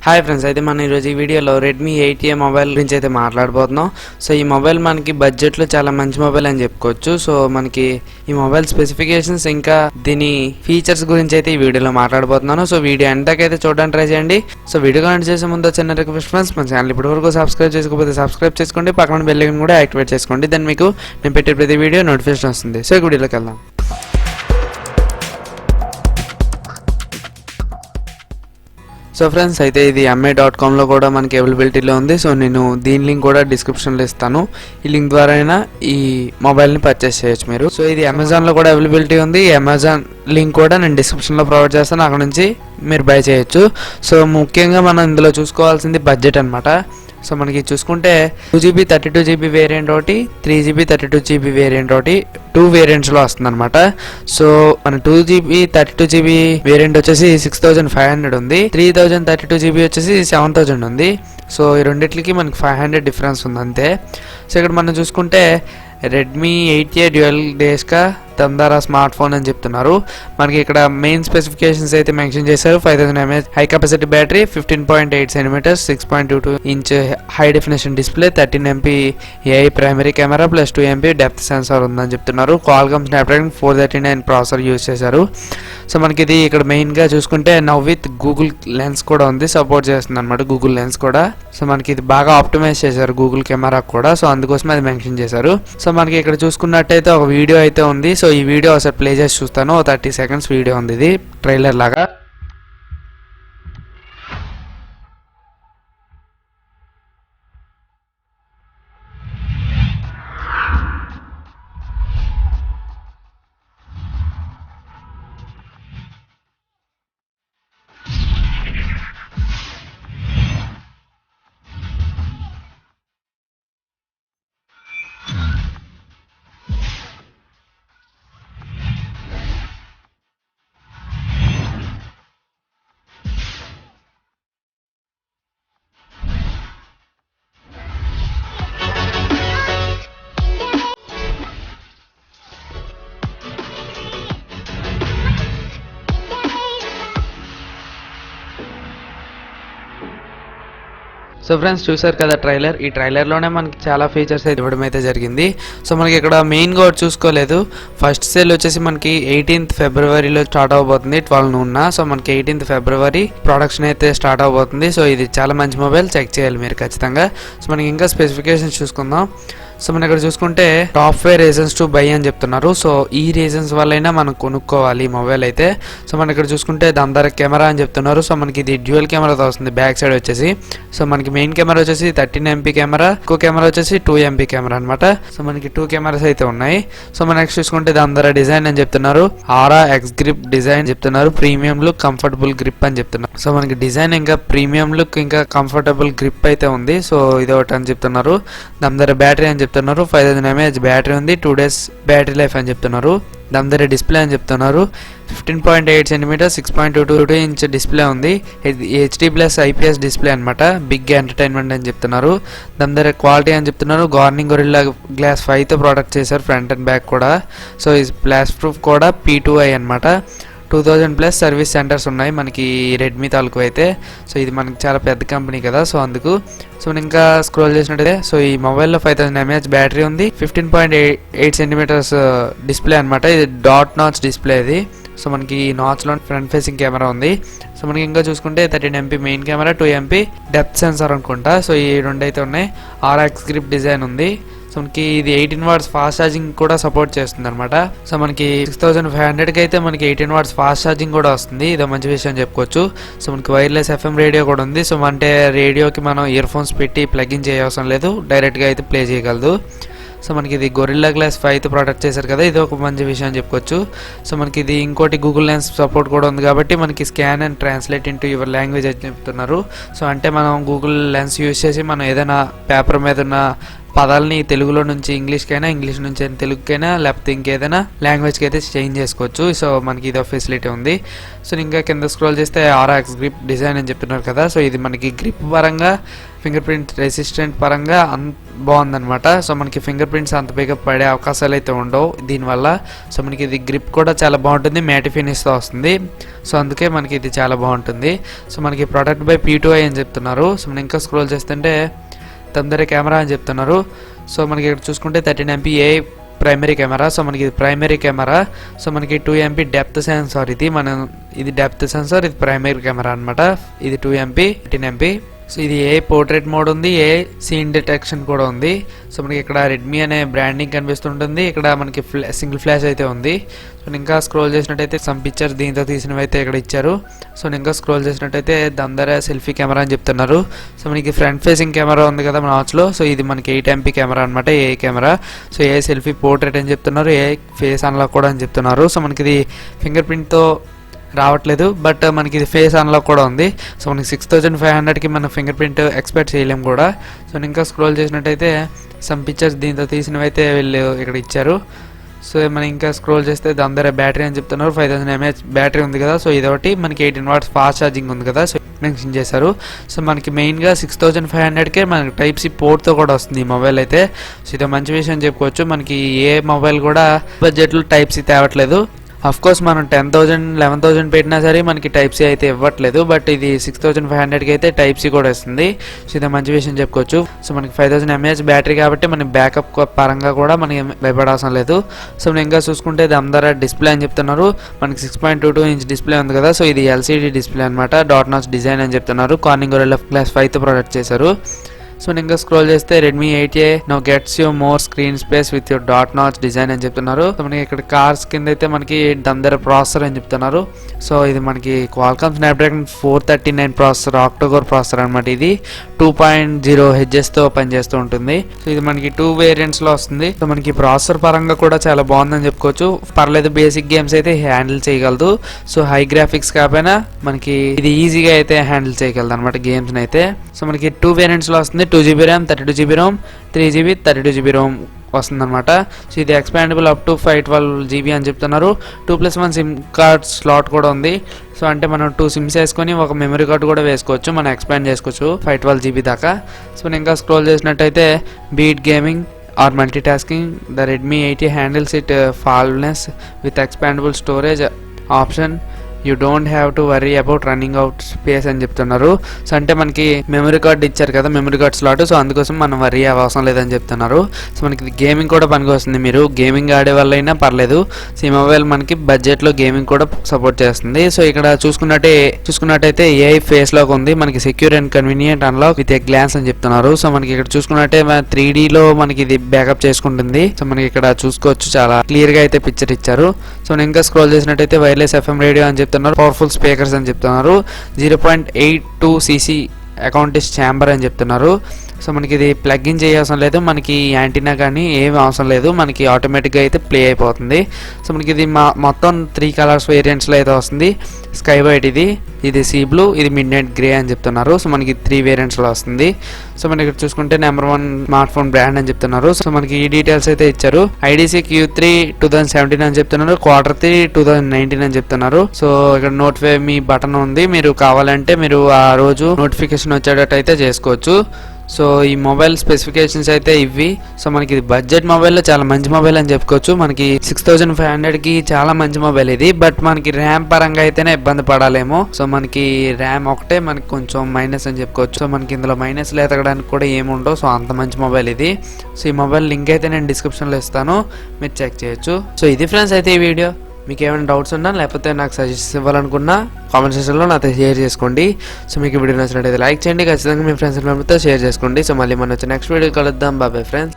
Hi friends, అయితే మనం ఈరోజు ఈ వీడియోలో రెడ్మీ 8A మొబైల్ గురించి అయితే మాట్లాడబోతున్నాం. సో ఈ మొబైల్ మనకి బడ్జెట్లో చాలా మంచి మొబైల్ అని చెప్పుకోవచ్చు. సో మనకి ఈ మొబైల్ స్పెసిఫికేషన్స్ ఇంకా దీని ఫీచర్స్ గురించి అయితే ఈ వీడియోలో మాట్లాడబోతున్నాను. సో వీడియో ఎంతకైతే చూడడానికి ట్రై చేయండి. సో వీడియో కంటెంట్ చేసే ముందు చిన్న రిక్వెస్ట్ ఫ్రెండ్స్, మన ఛానల్ ఇప్పటివరకు సబ్స్క్రైబ్ చేసుకోకపోతే సబ్స్క్రైబ్ చేసుకోండి, పక్కన బెల్ ఐకాన్ కూడా యాక్టివేట్ చేసుకోండి. దెన్ మీకు నేను పెట్టే ప్రతి వీడియో నోటిఫికేషన్ వస్తుంది. సో ఈ వీడియోలోకి వెళ్దాం. సో ఫ్రెండ్స్, అయితే ఇది mi.com కూడా మనకి అవైలబిలిటీలో ఉంది. సో నేను దీని లింక్ కూడా డిస్క్రిప్షన్లో ఇస్తాను. ఈ లింక్ ద్వారా అయినా ఈ మొబైల్ని పర్చేస్ చేయొచ్చు మీరు. సో ఇది అమెజాన్లో కూడా అవైలబిలిటీ ఉంది. ఈ అమెజాన్ లింక్ కూడా నేను డిస్క్రిప్షన్లో ప్రొవైడ్ చేస్తాను, అక్కడ నుంచి మీరు బై చేయొచ్చు. సో ముఖ్యంగా మనం ఇందులో చూసుకోవాల్సింది బడ్జెట్ అనమాట. సో మనకి చూసుకుంటే 2GB 32GB వేరియంట్ ఒకటి, 3GB 32GB వేరియంట్ ఒకటి, 2 వేరియంట్స్లో వస్తుంది అనమాట. సో మన 2GB 32GB వేరియంట్ వచ్చేసి 6500 ఉంది, 3032GB వచ్చేసి 7000 ఉంది. సో ఈ రెండిట్లకి మనకి 500 డిఫరెన్స్ ఉంది అంతే. సో ఇక్కడ మనం చూసుకుంటే రెడ్మీ 8A డ్యూయల్ డేస్కా dumdaar స్మార్ట్ ఫోన్ అని చెప్తున్నారు. మనకి ఇక్కడ మెయిన్ స్పెసిఫికేషన్స్ అయితే మెన్షన్ చేశారు. 5000 mAh high capacity battery, 15.8 cm, 6.22 inch high definition display, 13 MP AI primary camera plus 2 MP depth censor ఉందని చెప్తున్నారు. క్వాల్కామ్ స్నాప్డ్రాగన్ 439 ప్రాసెసర్ యూజ్ చేశారు. సో మనకి ఇది ఇక్కడ మెయిన్గా చూసుకుంటే నవ్ విత్ గూగుల్ లెన్స్ కూడా ఉంది, సపోర్ట్ చేస్తుంది అనమాట గూగుల్ లెన్స్ కూడా. సో మనకి ఇది బాగా ఆప్టిమైజ్ చేశారు గూగుల్ కెమెరా కూడా, సో అందుకోసం అది మెన్షన్ చేశారు. సో మనకి ఇక్కడ చూసుకున్నట్టయితే ఒక వీడియో అయితే ఉంది. సో ఈ వీడియో ఒకసారి ప్లే చేసి చూస్తాను. 30 seconds వీడియో ఉంది, ఇది ట్రైలర్ లాగా. సో ఫ్రెండ్స్, చూసారు కదా ట్రైలర్. ఈ ట్రైలర్లోనే మనకి చాలా ఫీచర్స్ అయితే ఇవ్వడం అయితే జరిగింది. సో మనకి ఇక్కడ మెయిన్గా ఒకటి చూసుకోలేదు. ఫస్ట్ సేల్ వచ్చేసి మనకి 18th February స్టార్ట్ అవబోతుంది 12 noon. సో మనకి 18th February ప్రొడక్షన్ అయితే స్టార్ట్ అవబోతుంది. సో ఇది చాలా మంచి మొబైల్, చెక్ చేయాలి మీరు ఖచ్చితంగా. సో మనకి ఇంకా స్పెసిఫికేషన్స్ చూసుకుందాం. సో మనం ఇక్కడ చూసుకుంటే టాప్ 5 రీజన్స్ టు బై అని చెప్తున్నారు. సో ఈ రీజన్స్ వల్లైనా మనం కొనుక్కోవాలి మొబైల్ అయితే. సో మనం ఇక్కడ చూసుకుంటే dumdaar కెమెరా అని చెప్తున్నారు. సో మనకి ఇది డ్యూయల్ కెమెరాతో వస్తుంది బ్యాక్ సైడ్ వచ్చేసి. సో మనకి మెయిన్ కెమెరా వచ్చేసి 13 MP కెమెరా, ఇంకో కెమెరా వచ్చేసి 2 MP కెమెరా అనమాట. సో మనకి 2 కెమెరాస్ అయితే ఉన్నాయి. సో మనం నెక్స్ట్ చూసుకుంటే dumdaar డిజైన్ అని చెప్తున్నారు. Aura XGrip డిజైన్ చెప్తున్నారు. ప్రీమియం లుక్, కంఫర్టబుల్ గ్రిప్ అని చెప్తున్నారు. సో మనకి డిజైన్ ఇంకా ప్రీమియం లుక్ ఇంకా కంఫర్టబుల్ గ్రిప్ అయితే ఉంది. సో ఇది ఒకటి అని చెప్తున్నారు. dumdaar బ్యాటరీ అని చెప్తున్నారు. 5000 mAh బ్యాటరీ ఉంది, 2 days బ్యాటరీ లైఫ్ అని చెప్తున్నారు. dumdaar డిస్ప్లే అని చెప్తున్నారు. 15.8 cm, 6.22 inch డిస్ప్లే ఉంది. HD+ IPS డిస్ప్లే అనమాట. బిగ్ ఎంటర్టైన్మెంట్ అని చెప్తున్నారు. dumdaar క్వాలిటీ అని చెప్తున్నారు. గార్నింగ్ గొరిల్లా గ్లాస్ 5తో ప్రొడక్ట్ చేశారు ఫ్రంట్ అండ్ బ్యాక్ కూడా. సో ఈ స్ప్లాష్ ప్రూఫ్ కూడా P2i అనమాట. 2000+ సర్వీస్ సెంటర్స్ ఉన్నాయి మనకి రెడ్మీ తాలూకు అయితే. సో ఇది మనకి చాలా పెద్ద కంపెనీ కదా, సో అందుకు. సో మనం ఇంకా స్క్రోల్ చేసినట్టయితే సో ఈ మొబైల్లో 5000 mAh బ్యాటరీ ఉంది, 15.8 cm డిస్ప్లే అనమాట. ఇది డాట్ నాచ్ డిస్ప్లే ఇది. సో మనకి నాచ్లో ఫ్రంట్ ఫేసింగ్ కెమెరా ఉంది. సో మనకి ఇంకా చూసుకుంటే 13 MP main camera, 2 MP depth censor అనుకుంటా. సో ఈ రెండు అయితే ఉన్నాయి. Aura XGrip డిజైన్ ఉంది. సో మనకి ఇది 18 watts ఫాస్ట్ ఛార్జింగ్ కూడా సపోర్ట్ చేస్తుంది అనమాట. సో మనకి 6500కి అయితే మనకి 18 watts ఫాస్ట్ ఛార్జింగ్ కూడా వస్తుంది. ఇదో మంచి విషయం చెప్పుకోవచ్చు. సో మనకి వైర్లెస్ FM రేడియో కూడా ఉంది. సో అంటే రేడియోకి మనం ఇయర్ ఫోన్స్ పెట్టి ప్లగ్ఇన్ చేయవసరం లేదు, డైరెక్ట్గా అయితే ప్లే చేయగలదు. సో మనకి ఇది గొరిల్లా గ్లాస్ 5తో ప్రొడక్ట్ చేశారు కదా, ఇది ఒక మంచి విషయం చెప్పుకోవచ్చు. సో మనకి ఇది ఇంకోటి గూగుల్ లెన్స్ సపోర్ట్ కూడా ఉంది కాబట్టి మనకి scan and translate into your language అని చెప్తున్నారు. సో అంటే మనం గూగుల్ లెన్స్ యూజ్ చేసి మనం ఏదైనా పేపర్ మీద ఉన్న పదాలని తెలుగులో నుంచి ఇంగ్లీష్కైనా, ఇంగ్లీష్ నుంచి తెలుగుకైనా, లేకపోతే ఇంకేదైనా లాంగ్వేజ్కి అయితే చేంజ్ చేసుకోవచ్చు. సో మనకి ఇదో ఫెసిలిటీ ఉంది. సో ఇంకా కింద స్క్రోల్ చేస్తే Aura XGrip డిజైన్ అని చెప్తున్నారు కదా. సో ఇది మనకి గ్రిప్ పరంగా, ఫింగర్ ప్రింట్ రెసిస్టెంట్ పరంగా బాగుందన్నమాట. సో మనకి ఫింగర్ ప్రింట్స్ అంత బేగా పడే అవకాశాలు అయితే ఉండవు దీనివల్ల. సో మనకి ఇది గ్రిప్ కూడా చాలా బాగుంటుంది, మ్యాటి ఫినిష్తో వస్తుంది. సో అందుకే మనకి ఇది చాలా బాగుంటుంది. సో మనకి ప్రొడక్ట్ బై P2i అని చెప్తున్నారు. సో మనం ఇంకా స్క్రోల్ చేస్తుంటే dumdaar కెమెరా అని చెప్తున్నారు. సో మనకి ఇక్కడ చూసుకుంటే 13MP ప్రైమరీ కెమెరా. సో మనకి ఇది ప్రైమరీ కెమెరా. సో మనకి 2MP డెప్త్ సెన్సార్, ఇది డెప్త్ సెన్సార్, ఇది ప్రైమరీ కెమెరా అనమాట. ఇది 2MP 13MP. సో ఇది పోర్ట్రేట్ మోడ్ ఉంది, సీన్ డిటెక్షన్ కూడా ఉంది. సో మనకి ఇక్కడ రెడ్మీ అనే బ్రాండింగ్ కనిపిస్తుంటుంది. ఇక్కడ మనకి సింగిల్ ఫ్లాష్ అయితే ఉంది. సో ఇంకా స్క్రోల్ చేసినట్టయితే సమ్ పిక్చర్స్ దీంతో తీసినవి అయితే ఇక్కడ ఇచ్చారు. సో ఇంకా స్క్రోల్ చేసినట్టయితే dumdaar సెల్ఫీ కెమెరా అని చెప్తున్నారు. సో మనకి ఫ్రంట్ ఫేసింగ్ కెమెరా ఉంది కదా మన వాచ్లో. సో ఇది మనకి 8MP కెమెరా అనమాట, కెమెరా. సో సెల్ఫీ పోర్ట్రేట్ అని చెప్తున్నారు, ఫేస్ అన్లాక్ కూడా అని చెప్తున్నారు. సో మనకి ఇది ఫింగర్ ప్రింట్తో రావట్లేదు, బట్ మనకి ఇది ఫేస్ అన్లాక్ కూడా ఉంది. సో మనకి 6500కి మన ఫింగర్ ప్రింట్ ఎక్స్పెక్ట్ చేయలేము కూడా. సో ఇంకా స్క్రోల్ చేసినట్టయితే సమ్ పిక్చర్స్ దీంతో తీసినవి అయితే వీళ్ళు ఇక్కడ ఇచ్చారు. సో మనం ఇంకా స్క్రోల్ చేస్తే dumdaar బ్యాటరీ అని చెప్తున్నారు, 5000 mAh బ్యాటరీ ఉంది కదా. సో ఇదొకటి మనకి 18 watts ఫాస్ట్ ఛార్జింగ్ ఉంది కదా. సో మెన్షన్ చేశారు. సో మనకి మెయిన్గా 6500కే మనకి Type-C పోర్ట్తో కూడా వస్తుంది ఈ మొబైల్ అయితే. సో ఇది మంచి విషయం చెప్పుకోవచ్చు. మనకి ఏ మొబైల్ కూడా బడ్జెట్లో Type-C తేవట్లేదు. అఫ్ కోర్స్ మనం 10,000 11,000 పెట్టినా సరే మనకి Type-C అయితే ఇవ్వట్లేదు, బట్ ఇది 6500కి అయితే Type-C కూడా వస్తుంది. సో ఇది మంచి విషయం చెప్పుకోవచ్చు. సో మనకి 5000 mAh బ్యాటరీ కాబట్టి మనకి బ్యాకప్ పరంగా కూడా మనకి భయపడాల్సిన లేదు. సో మనం ఇంకా చూసుకుంటే dumdaar డిస్ప్లే అని చెప్తున్నారు. మనకి 6.22 ఇంచ్ డిస్ప్లే ఉంది కదా. సో ఇది LCD డిస్ప్లే అనమాట, డాట్ నాచ్ డిజైన్ అని చెప్తున్నారు. కార్నింగ్ గొరిల్లా గ్లాస్ 5తో ప్రొడక్ట్ చేశారు. సో ఇంకా స్క్రోల్ చేస్తే Redmi 8A now gets you more screen space with your dot notch design అని చెప్తున్నారు. సో మనకి ఇక్కడ కార్స్ కింద అయితే మనకి dumdaar ప్రాసెసర్ అని చెప్తున్నారు. సో ఇది మనకి Qualcomm Snapdragon 439 processor, octa-core processor అనమాట. ఇది 2.0 హెడ్జెస్తో పనిచేస్తూ ఉంటుంది. సో ఇది మనకి 2 వేరియంట్స్లో వస్తుంది. సో మనకి ప్రాసెసర్ పరంగా కూడా చాలా బాగుందని చెప్పుకోవచ్చు. పర్లేదు, బేసిక్ గేమ్స్ అయితే హ్యాండిల్ చేయగలదు. సో హై గ్రాఫిక్స్ కాకపోయినా మనకి ఇది ఈజీగా అయితే హ్యాండిల్ చేయగలదు అనమాట గేమ్స్ని అయితే. సో మనకి 2 వేరియంట్స్లో వస్తుంది, 2GB RAM, 32GB ROM, 3GB 32GB ROM వస్తుందన్నమాట. సో ఇది ఎక్స్పాండబుల్ అప్ టు 512GB అని చెప్తున్నారు. 2+1 సిమ్ కార్డ్ స్లాట్ కూడా ఉంది. సో అంటే మనం 2 సిమ్స్ వేసుకొని ఒక మెమరీ కార్డు కూడా వేసుకోవచ్చు, మనం ఎక్స్పాండ్ చేసుకోవచ్చు 512GB దాకా. సో నేను ఇంకా స్క్రోల్ చేసినట్టయితే be it gaming or multitasking, the Redmi 8A handles it flawlessly with expandable storage option, you don't have to worry about running out space అని చెప్తున్నారు. సో అంటే మనకి మెమరీ కార్డ్ ఇచ్చారు కదా, మెమరీ కార్డ్ స్లాట్. సో అందుకోసం మనం worry అవసరం లేదని చెప్తున్నారు. సో మనకి గేమింగ్ కూడా పనికి వస్తుంది, మీరు గేమింగ్ ఆడే వాళ్ళైనా పర్లేదు. సో ఈ మొబైల్ మనకి బడ్జెట్లో గేమింగ్ కూడా సపోర్ట్ చేస్తుంది. సో ఇక్కడ చూసుకున్నట్టయితే AI ఫేస్ లాక్ ఉంది, మనకి secure and convenient unlock with a glance అని చెప్తున్నారు. సో మనకి ఇక్కడ చూసుకున్నట్టే 3Dలో మనకి ఇది బ్యాకప్ చేసుకుంటుంది. సో మనకి ఇక్కడ చూసుకోవచ్చు, చాలా క్లియర్గా అయితే పిక్చర్ ఇచ్చారు. సో నేను ఇంకా స్క్రోల్ చేసినట్టయితే వైర్లెస్ FM రేడియో అని చెప్తున్నారు, పవర్ఫుల్ స్పీకర్స్ అని చెప్తున్నారు, 0.82cc అకౌంటిస్ ఛాంబర్ అని చెప్తున్నారు. సో మనకి ఇది ప్లగ్ ఇన్ చేయాల్సిన లేదు, మనకి యాంటీనా కానీ ఏమి అవసరం లేదు, మనకి ఆటోమేటిక్గా అయితే ప్లే అయిపోతుంది. సో మనకి ఇది మొత్తం 3 కలర్స్ వేరియంట్స్లో అయితే వస్తుంది. స్కై వైట్, ఇది సీ బ్లూ, ఇది మిడ్ నైట్ గ్రే అని చెప్తున్నారు. సో మనకి 3 వేరియంట్స్లో వస్తుంది. సో మనకి ఇక్కడ చూసుకుంటే నెంబర్ 1 స్మార్ట్ ఫోన్ బ్రాండ్ అని చెప్తున్నారు. సో మనకి ఈ డీటెయిల్స్ అయితే ఇచ్చారు. IDC Q3 2017 అని చెప్తున్నారు, Q3 2019 అని చెప్తున్నారు. సో ఇక్కడ నోటిఫై మీ బటన్ ఉంది, మీరు కావాలంటే మీరు ఆ రోజు నోటిఫికేషన్ వచ్చేటట్టు అయితే చేసుకోవచ్చు. సో ఈ మొబైల్ స్పెసిఫికేషన్స్ అయితే ఇవి. సో మనకి ఇది బడ్జెట్ మొబైల్లో చాలా మంచి మొబైల్ అని చెప్పుకోవచ్చు. మనకి 6500కి చాలా మంచి మొబైల్ ఇది, బట్ మనకి ర్యామ్ పరంగా అయితేనే ఇబ్బంది పడాలేమో. సో మనకి ర్యామ్ ఒకటే మనకి కొంచెం మైనస్ అని చెప్పుకోవచ్చు. సో మనకి ఇందులో మైనస్లు ఎతకడానికి కూడా ఏముండవు. సో అంత మంచి మొబైల్ ఇది. సో ఈ మొబైల్ లింక్ అయితే నేను డిస్క్రిప్షన్లో ఇస్తాను, మీరు చెక్ చేయొచ్చు. సో ఇది ఫ్రెండ్స్ అయితే ఈ వీడియో. మీకు ఏమైనా డౌట్స్ ఉన్నా లేకపోతే నాకు సజెషన్స్ ఇవ్వాలనుకున్నా కామెంట్ సెక్షన్లో నాతో షేర్ చేసుకోండి. సో మీకు వీడియో నచ్చినట్టయితే లైక్ చేయండి, ఖచ్చితంగా మీ ఫ్రెండ్స్ మెంబర్తో షేర్ చేసుకోండి. సో మళ్ళీ మనం వచ్చే నెక్స్ట్ వీడియో కలుద్దాం. Bye friends.